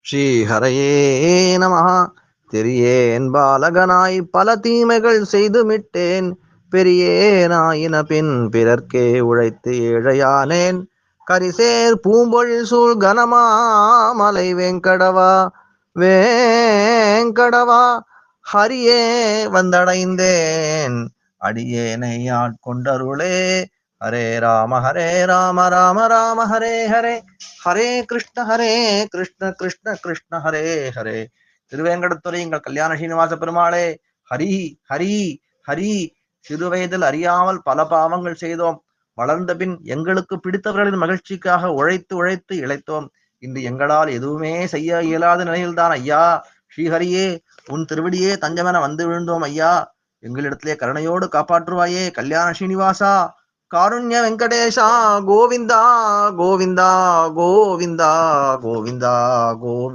ஸ்ரீஹரையே நமஹ. தெரியேன் பாலகனாய் பல தீமைகள் செய்துமிட்டேன், பெரியேனாயின பின் பிறர்க்கே உழைத்து ஏழையானேன். கரிசேர் பூம்பொழில் சூழ் கனமாமலை வேங்கடவா, வேங்கடவா ஹரியே வந்தடைந்தேன், அடியேனை ஆட்கொண்டருளே. ஹரே ராம ராம ராம ஹரே ஹரே, ஹரே கிருஷ்ண கிருஷ்ண கிருஷ்ண ஹரே ஹரே. திருவேங்கடத்துறை எங்கள் கல்யாண ஸ்ரீனிவாச பெருமாளே, ஹரி ஹரி ஹரி. சிறுவயதில் அறியாமல் பல பாவங்கள் செய்தோம். வளர்ந்த பின் எங்களுக்கு பிடித்தவர்களின் மகிழ்ச்சிக்காக உழைத்து உழைத்து இழைத்தோம். இன்று எங்களால் எதுவுமே செய்ய இயலாத நிலையில்தான் ஐயா, ஸ்ரீஹரியே உன் திருவடியே தஞ்சமென வந்து விழுந்தோம் ஐயா. எங்களிடத்திலே கருணையோடு காப்பாற்றுவாயே கல்யாண ஸ்ரீனிவாசா. காருண்ய வெங்கடேஷா, கோவிந்தா கோவிந்தா கோவிந்தா கோவிந்தா கோவிந்தா.